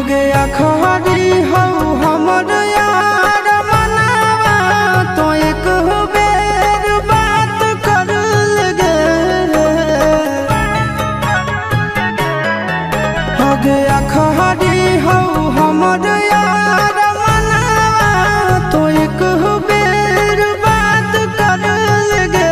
गया खरी हो हमर यार मनावा तो एक बेर बात कर लगे हो गया खरी हो हमर यार मनावा तो एक बेर बात कर लगे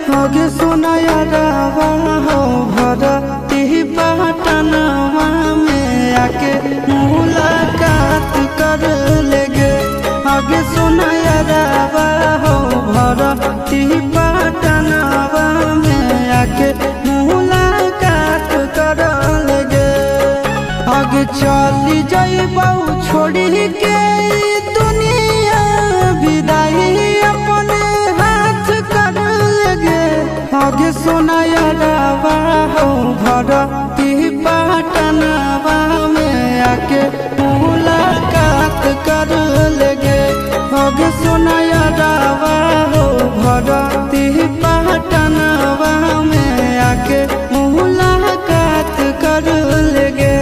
हो गे सोना यारावा हो भरती पटनवा में आके मुलाकात कर लेगे आगे सुना यारावा हो भरती पटनवा में आके मुलाकात कर लेगे आगे चली जाइबौ छोड़ी के दुनिया विदाई अपने हाथ कर लेगे आगे सुना यारावा हो भरती पटनवा में आके मुलाकात कर लेगे आगे सुना यारावा हो भरती पटनवा में आके मुलाकात कर लेगे।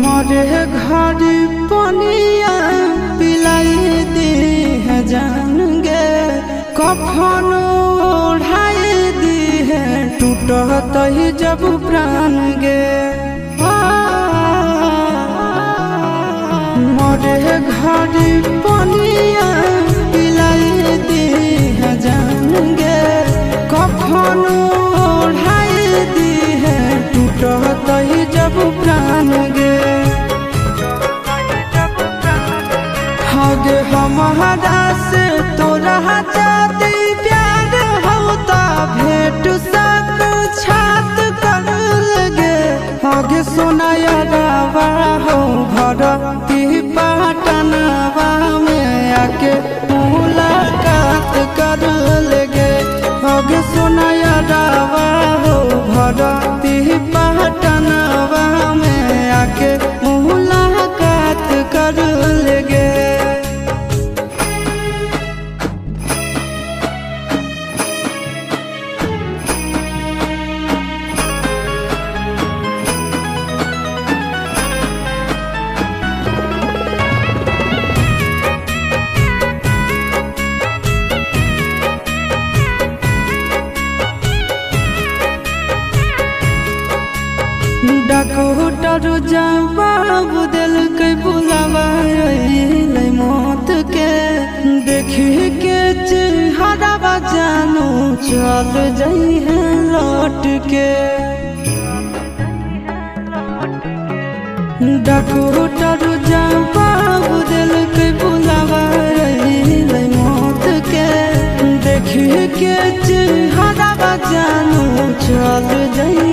मरे घर पनिया पिलाई दी है जान गे कफन ओढ़ाई दी है टूटत ही जब प्राण गे मरे घर पनिया पिलाई दी है जान गे कफन ओढ़ाई दी है टूटत ही जब प्राण गे आगे हमारा से तोरा जाती प्यार होता भेंट साक्षात कर लगे आगे सोना यारावा हो भरती पटनवा में आके मुलाकात कर लेगे आगे सोना यारावा हो भरती पटनवा में आके मुलाकात कर लेगे। डॉक्टर जवाब दिल के बुलावा मौत के देखी के चेहरा जानू चल जाई है लौट के डॉक्टर जवाब दिल के बुलावा मौत के देखी के चेहरा जानू चल जाई